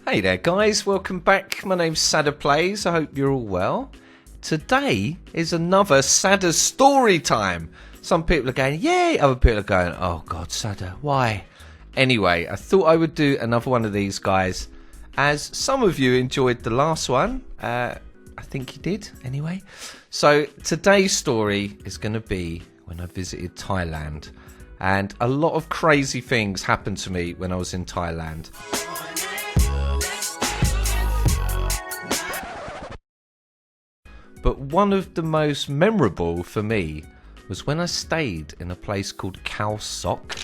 Hey there guys, welcome back. My name's SADAplays. I hope you're all well. Today is another SADA story time. Some people are going, yay! Other people are going, oh god, SADA, why? Anyway, I thought I would do another one of these guys, as some of you enjoyed the last one. I think you did, anyway. So today's story is going to be when I visited Thailand. And a lot of crazy things happened to me when I was in Thailand. But one of the most memorable for me was when I stayed in a place called Khao Sok,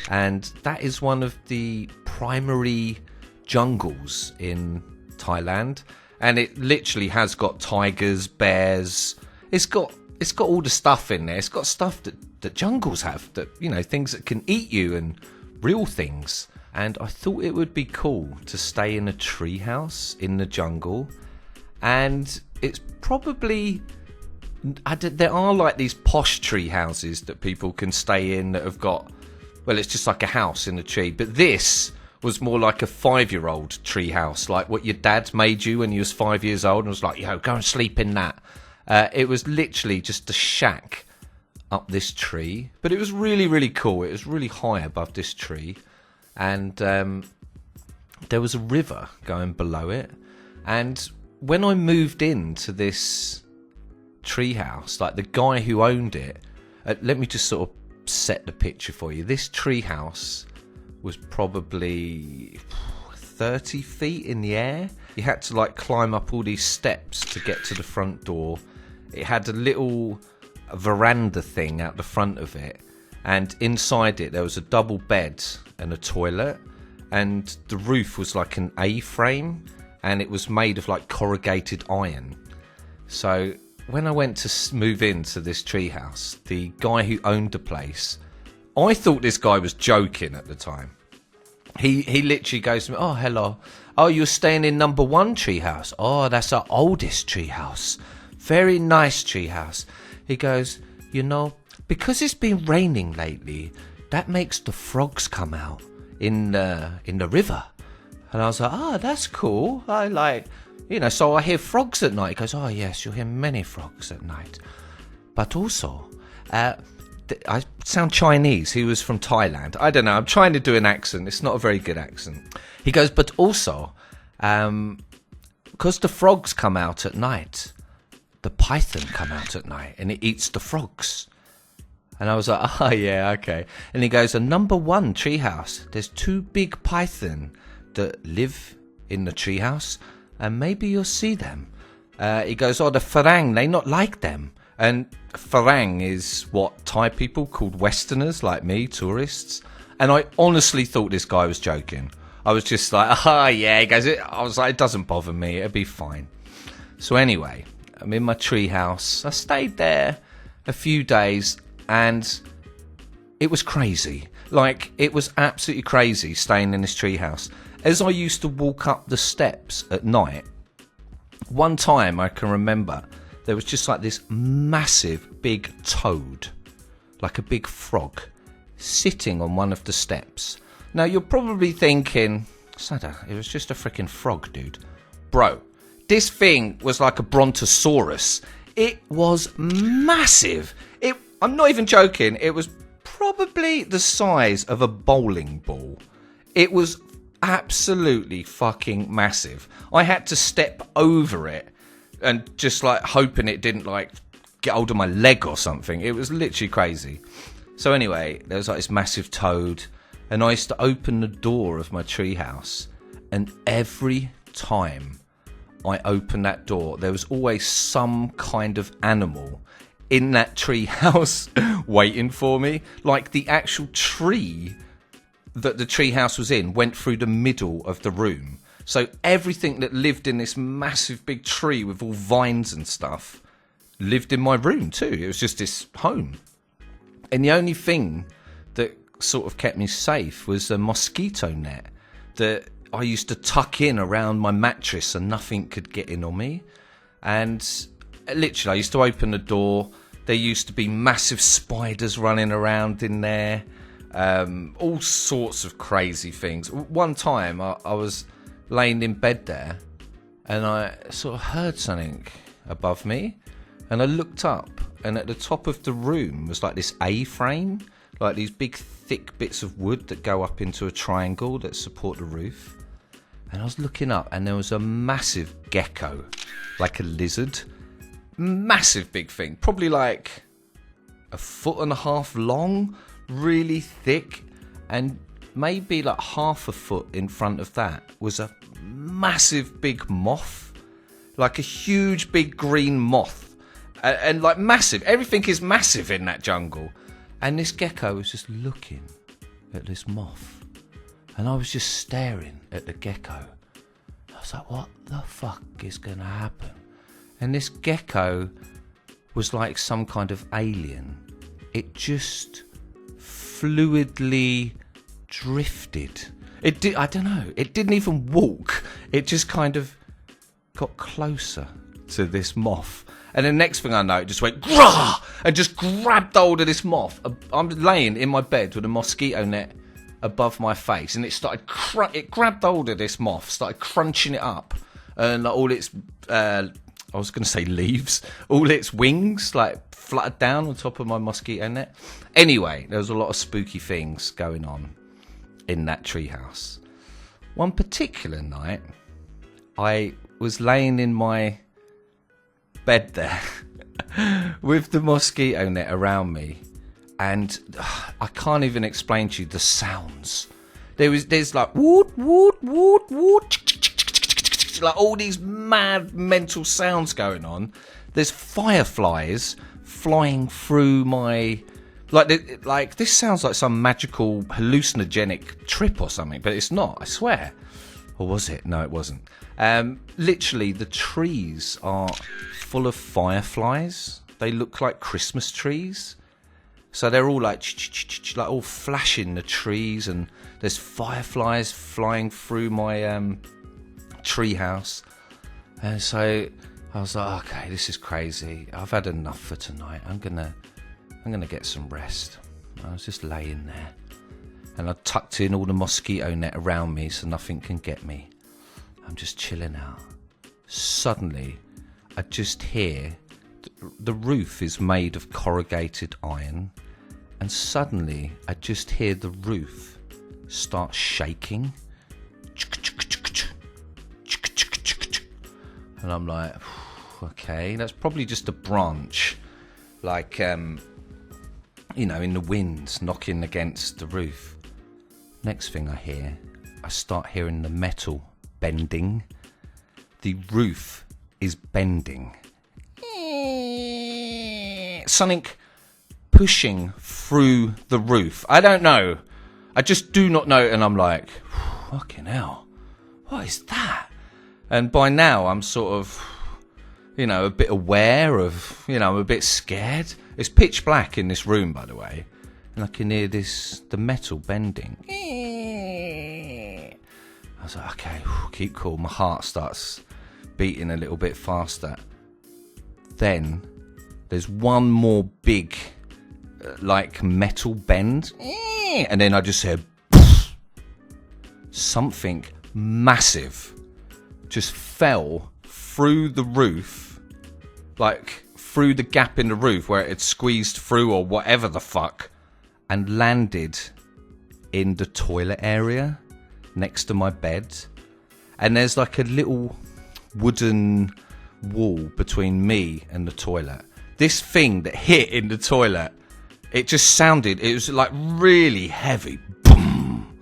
and that is one of the primary jungles in Thailand, and it literally has got tigers, bears. It's got all the stuff in there. It's got stuff that jungles have, that, you know, things that can eat you and real things. And I thought it would be cool to stay in a tree house in the jungle. And it's probably, there are like these posh tree houses that people can stay in that have got, well, it's just like a house in a tree. But this was more like a 5-year-old tree house, like what your dad made you when you was 5 years old and was like, yo, go and sleep in that. It was literally just a shack up this tree, but it was really, really cool. It was really high above this tree, and there was a river going below it. And when I moved into this treehouse, like the guy who owned it, let me just sort of set the picture for you. This treehouse was probably 30 feet in the air. You had to like climb up all these steps to get to the front door. It had a little veranda thing out the front of it, and inside it there was a double bed and a toilet, and the roof was like an A-frame, and it was made of like corrugated iron. So when I went to move into this treehouse, the guy who owned the place, I thought this guy was joking at the time. He literally goes to me, oh, hello. Oh, you're staying in number 1 treehouse? Oh, that's our oldest treehouse. Very nice treehouse. He goes, you know, because it's been raining lately, that makes the frogs come out in the river. And I was like, oh, that's cool. I like, you know, so I hear frogs at night. He goes, oh, yes, you'll hear many frogs at night. But also, I sound Chinese. He was from Thailand. I don't know. I'm trying to do an accent. It's not a very good accent. He goes, but also, because the frogs come out at night, the python come out at night and it eats the frogs. And I was like, oh, yeah, okay. And he goes, a number 1 treehouse, there's 2 big python that live in the treehouse, and maybe you'll see them. He goes, oh, the Farang, they not like them. And Farang is what Thai people called Westerners, like me, tourists. And I honestly thought this guy was joking. I was just like, oh, yeah. He goes, I was like, it doesn't bother me. It'll be fine. So anyway, I'm in my treehouse. I stayed there a few days, and it was crazy. Like, it was absolutely crazy staying in this treehouse. As I used to walk up the steps at night, one time I can remember there was just like this massive big toad, like a big frog, sitting on one of the steps. Now you're probably thinking, Sada, it was just a freaking frog, dude. Bro, this thing was like a brontosaurus. It was massive. I'm not even joking. It was probably the size of a bowling ball. It was absolutely fucking massive. I had to step over it and just like hoping it didn't like get hold of my leg or something. It was literally crazy. So anyway, there was like this massive toad, and I used to open the door of my treehouse, and every time I opened that door, there was always some kind of animal in that tree house waiting for me. Like the actual tree that the tree house was in went through the middle of the room. So everything that lived in this massive big tree with all vines and stuff lived in my room too. It was just this home. And the only thing that sort of kept me safe was a mosquito net that I used to tuck in around my mattress so nothing could get in on me. And literally, I used to open the door. There used to be massive spiders running around in there. All sorts of crazy things. One time, I was laying in bed there, and I sort of heard something above me, and I looked up, and at the top of the room was like this A-frame, like these big thick bits of wood that go up into a triangle that support the roof. And I was looking up, and there was a massive gecko, like a lizard, massive big thing, probably like 1.5 feet long, really thick, and maybe like 1/2 foot in front of that was a massive big moth, like a huge big green moth, and like massive. Everything is massive in that jungle, and this gecko was just looking at this moth, and I was just staring at the gecko. I was like, what the fuck is gonna happen? And this gecko was like some kind of alien. It just fluidly drifted. I don't know. It didn't even walk. It just kind of got closer to this moth. And the next thing I know, it just went grah and just grabbed hold of this moth. I'm laying in my bed with a mosquito net above my face, and it started. It grabbed hold of this moth, started crunching it up, and all its I was going to say leaves, all its wings like fluttered down on top of my mosquito net. Anyway, there was a lot of spooky things going on in that treehouse. One particular night, I was laying in my bed there with the mosquito net around me, and I can't even explain to you the sounds. There's like woot woot woot woot, like all these mad mental sounds going on. There's fireflies flying through my like this sounds like some magical hallucinogenic trip or something, but it's not, I swear. Or was it? No, it wasn't. Literally, the trees are full of fireflies. They look like Christmas trees. So they're all like all flashing the trees, and there's fireflies flying through my treehouse. And so I was like, okay, this is crazy. I've had enough for tonight. I'm gonna get some rest. I was just laying there, and I tucked in all the mosquito net around me so nothing can get me. I'm just chilling out. Suddenly, I just hear the roof is made of corrugated iron, and suddenly I just hear the roof start shaking. And I'm like, okay, that's probably just a branch, like, in the wind knocking against the roof. Next thing I start hearing the metal bending. The roof is bending. Something pushing through the roof. I don't know. I just do not know. And I'm like, fucking hell, what is that? And by now I'm sort of, a bit aware of, I'm a bit scared. It's pitch black in this room, by the way. And I can hear the metal bending. I was like, okay, keep cool. My heart starts beating a little bit faster. Then there's one more big, metal bend. And then I just heard something massive just fell through the roof, like through the gap in the roof where it had squeezed through or whatever the fuck, and landed in the toilet area next to my bed. And there's like a little wooden wall between me and the toilet. This thing that hit in the toilet, it was like really heavy. Boom!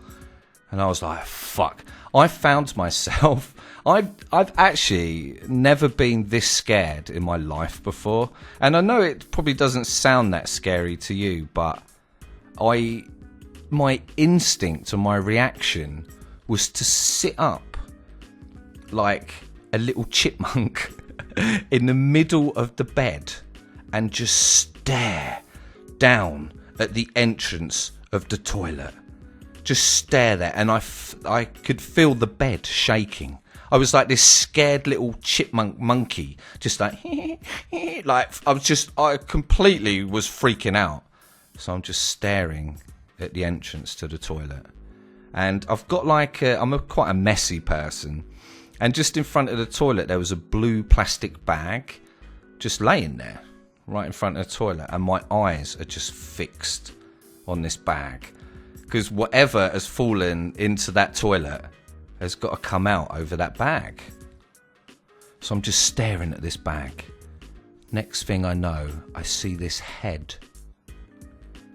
And I was like, fuck. I found myself, I've actually never been this scared in my life before. And I know it probably doesn't sound that scary to you, but my instinct and my reaction was to sit up like a little chipmunk in the middle of the bed and just stare down at the entrance of the toilet. Just stare there, and I could feel the bed shaking. I was like this scared little chipmunk monkey, just like, I completely was freaking out. So I'm just staring at the entrance to the toilet. And I've got like I'm quite a messy person, and just in front of the toilet there was a blue plastic bag just laying there right in front of the toilet, and my eyes are just fixed on this bag, because whatever has fallen into that toilet has got to come out over that bag. So I'm just staring at this bag. Next thing I know, I see this head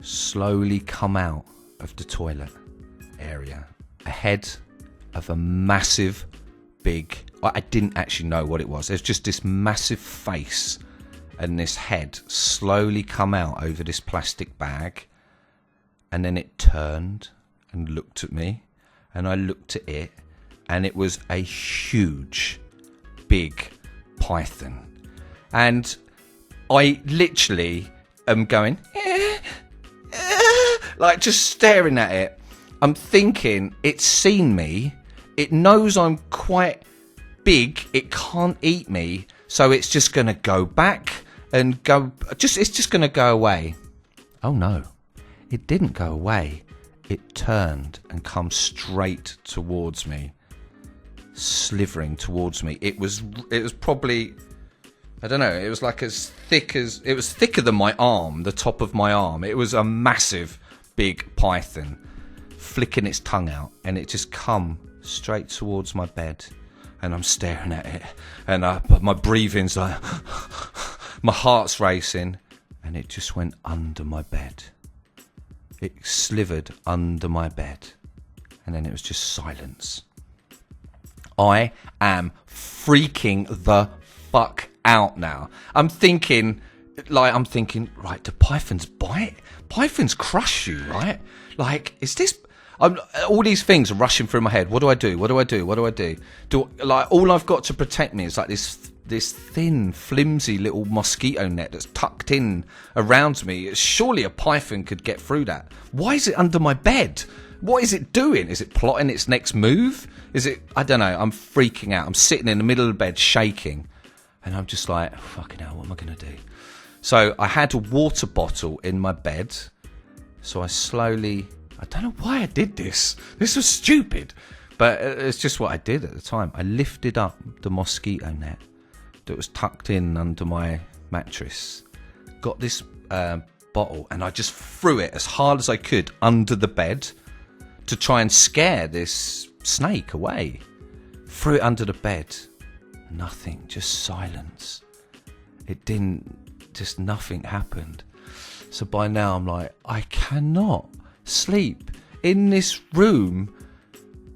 slowly come out of the toilet area. A head of a massive, big... I didn't actually know what it was. There's just this massive face and this head slowly come out over this plastic bag. And then it turned and looked at me. And I looked at it. And it was a huge, big python. And I literally am going... like just staring at it. I'm thinking it's seen me. It knows I'm quite big. It can't eat me. So it's just going to go back and go. It's just going to go away. Oh no, it didn't go away. It turned and come straight towards me, slithering towards me. It was probably, I don't know. It was like it was thicker than my arm, the top of my arm. It was a massive, big python, flicking its tongue out, and it just come straight towards my bed, and I'm staring at it, and my breathing's like, my heart's racing, and it just went under my bed. It slithered under my bed, and then it was just silence. I am freaking the fuck out now. I'm thinking, right, do pythons bite? Pythons crush you, right? Like, is this... all these things are rushing through my head. What do I do? What do I do? What do I do? All I've got to protect me is like this thin, flimsy little mosquito net that's tucked in around me. Surely a python could get through that. Why is it under my bed? What is it doing? Is it plotting its next move? Is it... I don't know. I'm freaking out. I'm sitting in the middle of the bed shaking. And I'm just like, fucking hell, what am I going to do? So I had a water bottle in my bed. So I slowly... I don't know why I did this. This was stupid. But it's just what I did at the time. I lifted up the mosquito net that was tucked in under my mattress. Got this bottle and I just threw it as hard as I could under the bed to try and scare this snake away. Threw it under the bed. Nothing. Just silence. It didn't... Just nothing happened. So by now I'm like, I cannot sleep in this room,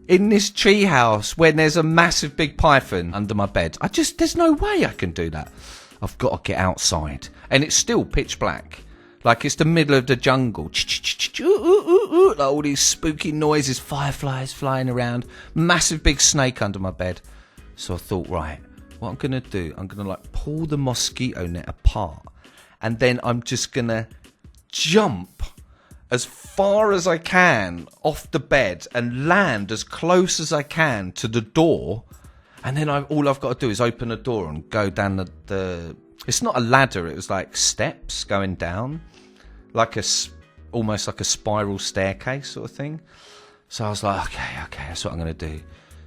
in this tree house, when there's a massive big python under my bed. There's no way I can do that. I've got to get outside, and it's still pitch black, like it's the middle of the jungle. Like all these spooky noises, fireflies flying around, massive big snake under my bed. So I thought, right, what I'm gonna do, I'm gonna like pull the mosquito net apart, and then I'm just gonna jump as far as I can off the bed and land as close as I can to the door. And then all I've got to do is open the door and go down the... It's not a ladder, it was like steps going down. Like almost like a spiral staircase sort of thing. So I was like, okay, that's what I'm going to do.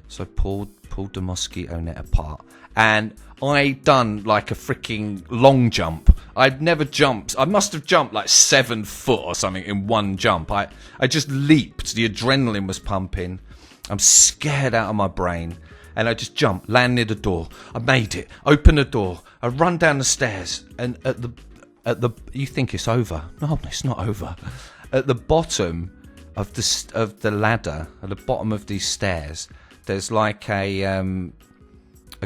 So I pulled the mosquito net apart. And I done like a freaking long jump. I'd never jumped. I must have jumped like 7 foot or something in one jump. I just leaped. The adrenaline was pumping. I'm scared out of my brain. And I just jumped, land near the door. I made it. Open the door. I run down the stairs. And at the you think it's over. No, it's not over. At the bottom of the ladder, at the bottom of these stairs, there's like a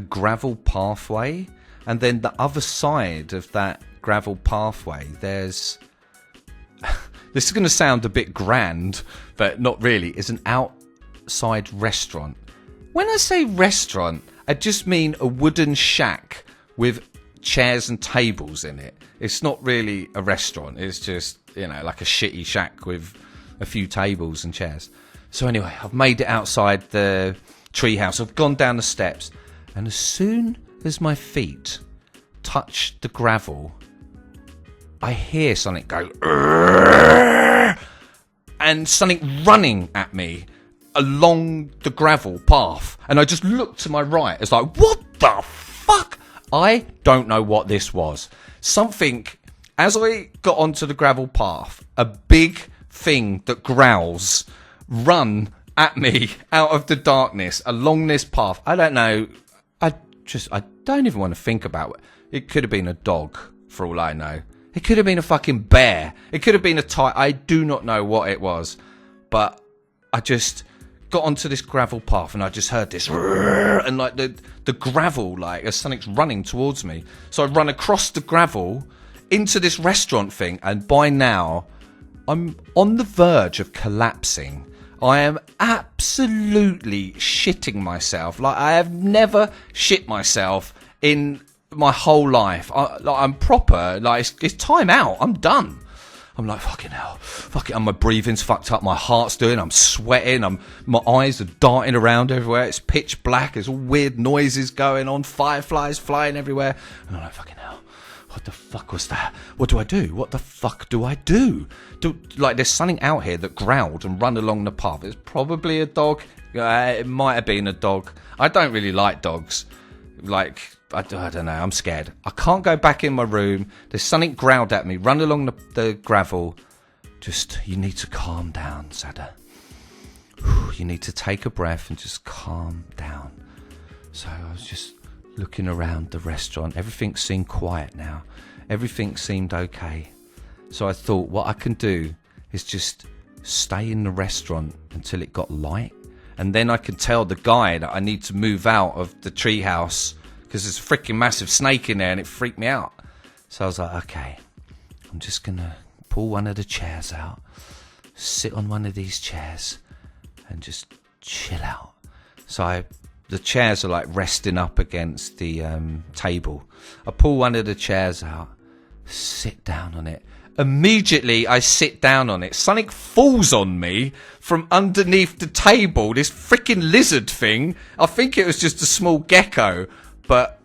gravel pathway, and then the other side of that gravel pathway, there's this is going to sound a bit grand, but not really. It's an outside restaurant. When I say restaurant, I just mean a wooden shack with chairs and tables in it. It's not really a restaurant. It's just, like a shitty shack with a few tables and chairs. So anyway, I've made it outside the treehouse. I've gone down the steps, and as soon as my feet touch the gravel, I hear something go, "Urgh!" and something running at me along the gravel path. And I just looked to my right. It's like, what the fuck? I don't know what this was. Something, as I got onto the gravel path, a big thing that growls run at me out of the darkness along this path. I don't know. I don't even want to think about it. It could have been a dog, for all I know. It could have been a fucking bear. It could have been a tiger. I do not know what it was. But I just got onto this gravel path and I just heard this and like the gravel, like as something's running towards me. So I run across the gravel into this restaurant thing, and by now I'm on the verge of collapsing. I am absolutely shitting myself. Like, I have never shit myself in my whole life. I'm proper, like, it's time out. I'm done. I'm like, fucking hell. Fuck it. And my breathing's fucked up. My heart's doing. I'm sweating. My eyes are darting around everywhere. It's pitch black. There's all weird noises going on. Fireflies flying everywhere. And I'm like, fucking hell. What the fuck was that? What do I do? What the fuck do I do? Like, there's something out here that growled and run along the path. It's probably a dog. It might have been a dog. I don't really like dogs. Like, I don't know. I'm scared. I can't go back in my room. There's something growled at me. Run along the gravel. Just, you need to calm down, Sada. You need to take a breath and just calm down. So I was just looking around the restaurant. Everything seemed quiet now. Everything seemed okay. So I thought, what I can do is just stay in the restaurant until it got light, and then I can tell the guy that I need to move out of the treehouse because there's a freaking massive snake in there and it freaked me out. So I was like, okay, I'm just gonna pull one of the chairs out, sit on one of these chairs and just chill out. So the chairs are like resting up against the table. I pull one of the chairs out, sit down on it. Immediately I sit down on it. Something falls on me from underneath the table. This freaking lizard thing. I think it was just a small gecko, but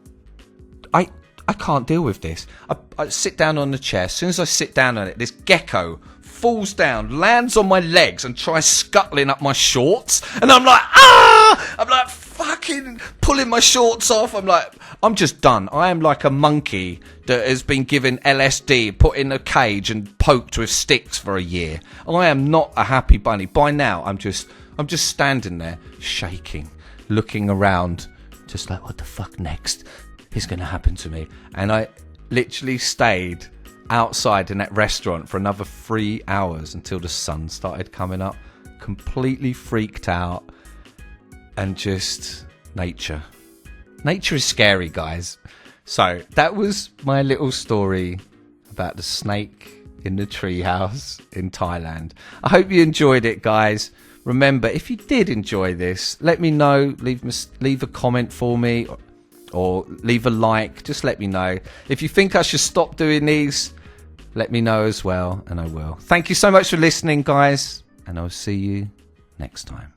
I can't deal with this. I sit down on the chair. As soon as I sit down on it, this gecko falls down, lands on my legs and tries scuttling up my shorts. And I'm like, ah! I'm like fucking pulling my shorts off. I'm like, I'm just done. I am like a monkey that has been given LSD, put in a cage and poked with sticks for a year. I am not a happy bunny. By now, I'm just standing there shaking, looking around, just like, what the fuck next is going to happen to me? And I literally stayed outside in that restaurant for another 3 hours until the sun started coming up, completely freaked out. And just nature is scary, guys. So that was my little story about the snake in the treehouse in Thailand. I hope you enjoyed it, guys. Remember, if you did enjoy this, let me know. Leave a comment for me, or leave a like. Just let me know. If you think I should stop doing these, let me know as well, and I will. Thank you so much for listening, guys, and I'll see you next time.